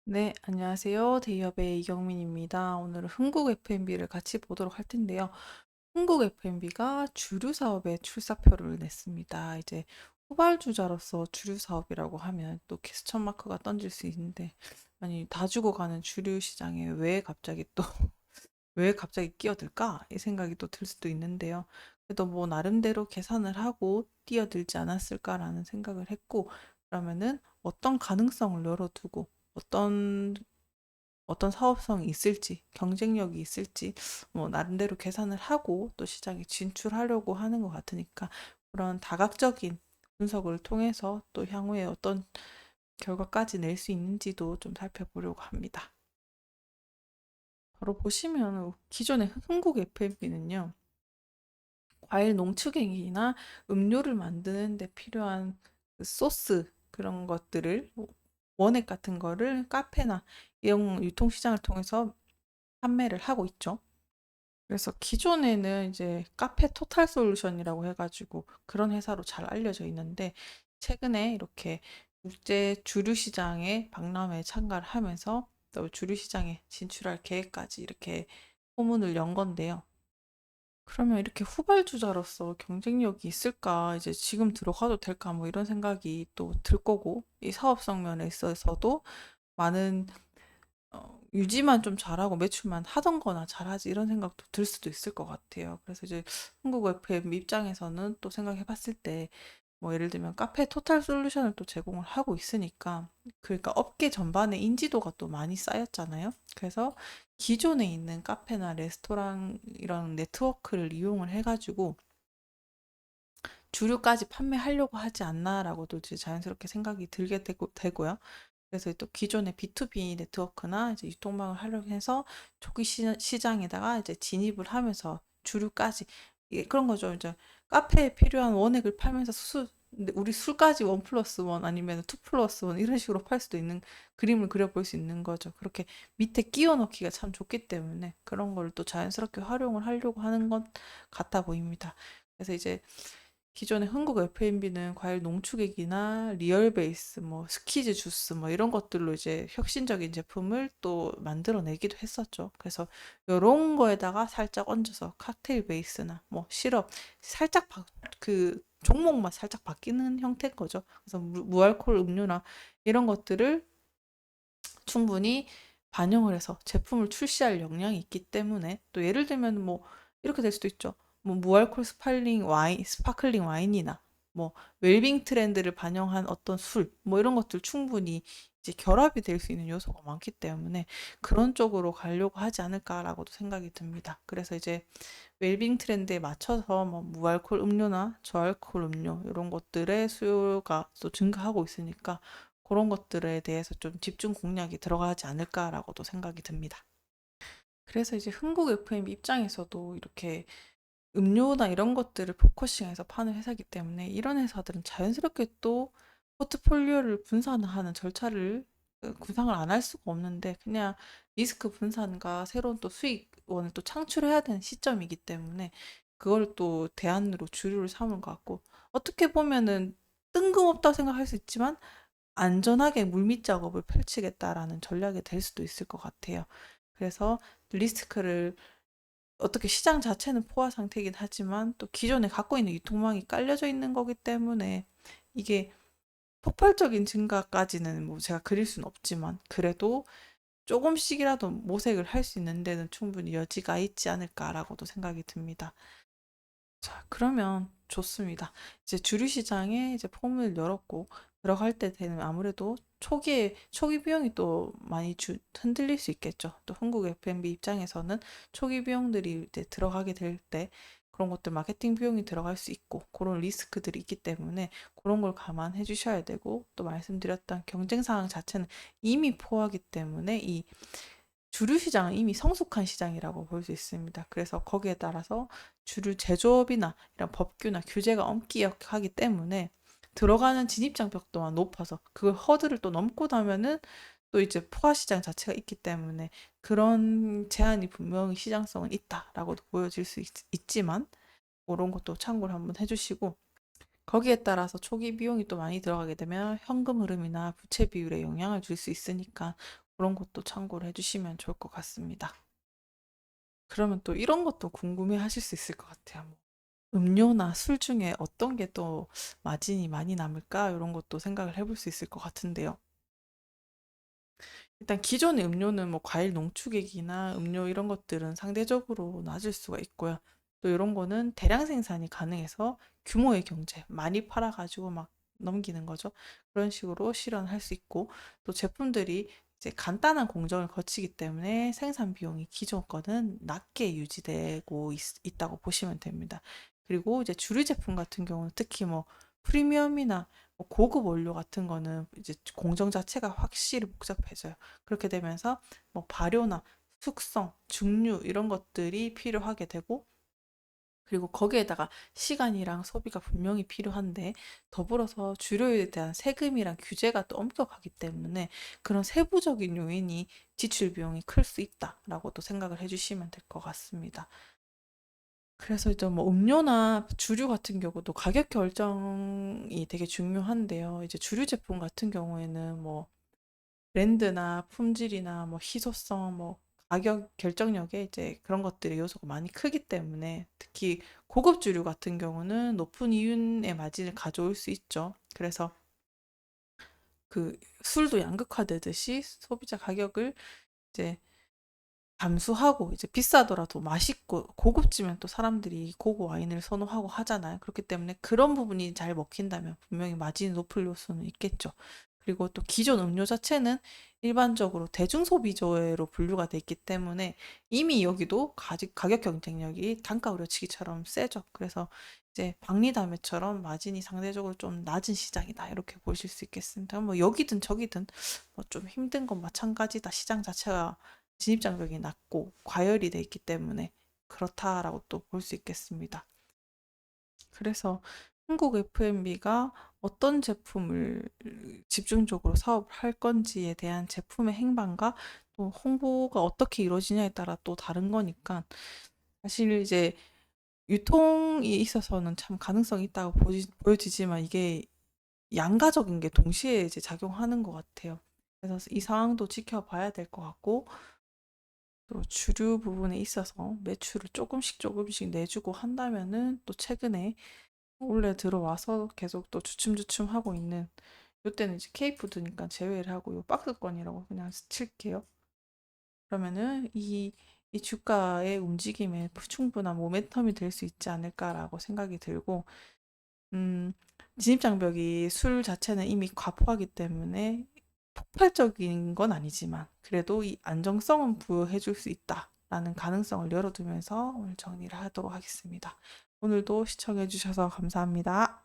네, 안녕하세요. 대기업의 이경민입니다. 오늘은 흥국 F&B를 같이 보도록 할 텐데요. 흥국 F&B가 주류 사업에 출사표를 냈습니다. 이제 후발주자로서 주류 사업이라고 하면 또 퀘스천 마크가 던질 수 있는데, 아니, 다 죽어가는 주류 시장에 왜 갑자기 끼어들까? 이 생각이 또 들 수도 있는데요. 그래도 뭐 나름대로 계산을 하고 뛰어들지 않았을까라는 생각을 했고, 그러면은 어떤 가능성을 열어두고 어떤 사업성이 있을지, 경쟁력이 있을지, 뭐, 나름대로 계산을 하고 또 시장에 진출하려고 하는 것 같으니까 그런 다각적인 분석을 통해서 또 향후에 어떤 결과까지 낼 수 있는지도 좀 살펴보려고 합니다. 바로 보시면 기존의 흥국 FMB는요, 과일 농축액이나 음료를 만드는 데 필요한 그 소스 그런 것들을 원액 같은 거를 카페나 이런 유통시장을 통해서 판매를 하고 있죠. 그래서 기존에는 이제 카페 토탈 솔루션이라고 해가지고 그런 회사로 잘 알려져 있는데 최근에 이렇게 국제 주류 시장에 박람회에 참가를 하면서 또 주류 시장에 진출할 계획까지 이렇게 포문을 연 건데요. 그러면 이렇게 후발주자로서 경쟁력이 있을까? 이제 지금 들어가도 될까? 뭐 이런 생각이 또 들 거고, 이 사업성 면에 있어서도 많은 유지만 좀 잘하고 매출만 하던 거나 잘하지 이런 생각도 들 수도 있을 것 같아요. 그래서 이제 한국 FM 입장에서는 또 생각해 봤을 때 뭐 예를 들면 카페 토탈 솔루션을 또 제공을 하고 있으니까 그러니까 업계 전반의 인지도가 또 많이 쌓였잖아요. 그래서 기존에 있는 카페나 레스토랑 이런 네트워크를 이용을 해가지고 주류까지 판매하려고 하지 않나라고도 이제 자연스럽게 생각이 들게 되고요. 그래서 또 기존의 B2B 네트워크나 이제 유통망을 활용해서 초기 시장에다가 이제 진입을 하면서 주류까지 그런 거죠. 이제 카페에 필요한 원액을 팔면서 근데 우리 술까지 원 플러스 원 아니면 투 플러스 원 이런 식으로 팔 수도 있는 그림을 그려볼 수 있는 거죠. 그렇게 밑에 끼워 넣기가 참 좋기 때문에 그런 걸 또 자연스럽게 활용을 하려고 하는 것 같아 보입니다. 그래서 이제 기존의 한국 F&B는 과일 농축액이나 리얼베이스, 뭐 스키즈 주스 뭐 이런 것들로 이제 혁신적인 제품을 또 만들어내기도 했었죠. 그래서 이런 거에다가 살짝 얹어서 칵테일 베이스나 뭐 시럽 살짝 그 종목만 살짝 바뀌는 형태인 거죠. 그래서 무알콜 음료나 이런 것들을 충분히 반영을 해서 제품을 출시할 역량이 있기 때문에 또 예를 들면 뭐 이렇게 될 수도 있죠. 뭐 무알콜 스파클링 와인이나 뭐 웰빙 트렌드를 반영한 어떤 술, 뭐 이런 것들 충분히 이제 결합이 될 수 있는 요소가 많기 때문에 그런 쪽으로 가려고 하지 않을까라고도 생각이 듭니다. 그래서 이제 웰빙 트렌드에 맞춰서 뭐 무알콜 음료나 저알콜 음료 이런 것들의 수요가 또 증가하고 있으니까 그런 것들에 대해서 좀 집중 공략이 들어가지 않을까라고도 생각이 듭니다. 그래서 이제 흥국 FM 입장에서도 이렇게 음료나 이런 것들을 포커싱해서 파는 회사이기 때문에 이런 회사들은 자연스럽게 또 포트폴리오를 분산하는 절차를 구상을 안 할 수가 없는데 그냥 리스크 분산과 새로운 또 수익원을 또 창출해야 되는 시점이기 때문에 그걸 또 대안으로 주류를 삼은 것 같고 어떻게 보면은 뜬금없다고 생각할 수 있지만 안전하게 물밑 작업을 펼치겠다라는 전략이 될 수도 있을 것 같아요. 그래서 리스크를 어떻게 시장 자체는 포화 상태이긴 하지만 또 기존에 갖고 있는 유통망이 깔려져 있는 거기 때문에 이게 폭발적인 증가까지는 뭐 제가 그릴 수는 없지만 그래도 조금씩이라도 모색을 할 수 있는 데는 충분히 여지가 있지 않을까라고도 생각이 듭니다. 자, 그러면 좋습니다. 이제 주류 시장에 이제 폼을 열었고 들어갈 때 되면 아무래도 초기 비용이 또 많이 흔들릴 수 있겠죠. 또 한국 F&B 입장에서는 초기 비용들이 이제 들어가게 될 때 그런 것들 마케팅 비용이 들어갈 수 있고 그런 리스크들이 있기 때문에 그런 걸 감안해 주셔야 되고 또 말씀드렸던 경쟁 상황 자체는 이미 포하기 때문에 이 주류 시장은 이미 성숙한 시장이라고 볼 수 있습니다. 그래서 거기에 따라서 주류 제조업이나 이런 법규나 규제가 엄격하기 때문에 들어가는 진입장벽 또한 높아서 그걸 허들을 또 넘고 나면은 또 이제 포화 시장 자체가 있기 때문에 그런 제한이 분명히 시장성은 있다라고도 보여질 수 있지만 그런 것도 참고를 한번 해주시고 거기에 따라서 초기 비용이 또 많이 들어가게 되면 현금 흐름이나 부채 비율에 영향을 줄 수 있으니까 그런 것도 참고를 해주시면 좋을 것 같습니다. 그러면 또 이런 것도 궁금해 하실 수 있을 것 같아요. 뭐 음료나 술 중에 어떤 게 또 마진이 많이 남을까? 이런 것도 생각을 해볼 수 있을 것 같은데요. 일단 기존의 음료는 뭐 과일 농축액이나 음료 이런 것들은 상대적으로 낮을 수가 있고요. 또 이런 거는 대량 생산이 가능해서 규모의 경제, 많이 팔아가지고 막 넘기는 거죠. 그런 식으로 실현할 수 있고, 또 제품들이 이제 간단한 공정을 거치기 때문에 생산 비용이 기존 거는 낮게 유지되고 있다고 보시면 됩니다. 그리고 이제 주류 제품 같은 경우는 특히 뭐 프리미엄이나 뭐 고급 원료 같은 거는 이제 공정 자체가 확실히 복잡해져요. 그렇게 되면서 뭐 발효나 숙성, 증류 이런 것들이 필요하게 되고, 그리고 거기에다가 시간이랑 소비가 분명히 필요한데, 더불어서 주류에 대한 세금이랑 규제가 또 엄격하기 때문에 그런 세부적인 요인이 지출 비용이 클 수 있다라고 또 생각을 해주시면 될 것 같습니다. 그래서 이제 뭐 음료나 주류 같은 경우도 가격 결정이 되게 중요한데요. 이제 주류 제품 같은 경우에는 뭐 브랜드나 품질이나 뭐 희소성, 뭐 가격 결정력에 이제 그런 것들의 요소가 많이 크기 때문에, 특히 고급 주류 같은 경우는 높은 이윤의 마진을 가져올 수 있죠. 그래서 그 술도 양극화되듯이 소비자 가격을 이제 감수하고, 이제 비싸더라도 맛있고 고급지면 또 사람들이 고급 와인을 선호하고 하잖아요. 그렇기 때문에 그런 부분이 잘 먹힌다면 분명히 마진이 높을 요소는 있겠죠. 그리고 또 기존 음료 자체는 일반적으로 대중소비재로 분류가 돼 있기 때문에 이미 여기도 가격 경쟁력이 단가 우려치기처럼 세죠. 그래서 이제 박리담회처럼 마진이 상대적으로 좀 낮은 시장이다, 이렇게 보실 수 있겠습니다. 뭐 여기든 저기든 뭐 좀 힘든 건 마찬가지다. 시장 자체가 진입장벽이 낮고 과열이 돼 있기 때문에 그렇다라고 또 볼 수 있겠습니다. 그래서 한국 F&B가 어떤 제품을 집중적으로 사업을 할 건지에 대한 제품의 행방과 또 홍보가 어떻게 이루어지냐에 따라 또 다른 거니까, 사실 이제 유통이 있어서는 참 가능성이 있다고 보여지지만 이게 양가적인 게 동시에 이제 작용하는 것 같아요. 그래서 이 상황도 지켜봐야 될 것 같고, 또 주류 부분에 있어서 매출을 조금씩 조금씩 내주고 한다면은 또 최근에 올해 들어와서 계속 또 주춤주춤 하고 있는, 요때는 이제 K푸드니까 제외를 하고 요 박스권이라고 그냥 칠게요. 그러면은 이 주가의 움직임에 충분한 모멘텀이 될 수 있지 않을까라고 생각이 들고, 음, 진입장벽이 술 자체는 이미 과포하기 때문에 폭발적인 건 아니지만 그래도 이 안정성은 부여해 줄 수 있다라는 가능성을 열어두면서 오늘 정리를 하도록 하겠습니다. 오늘도 시청해 주셔서 감사합니다.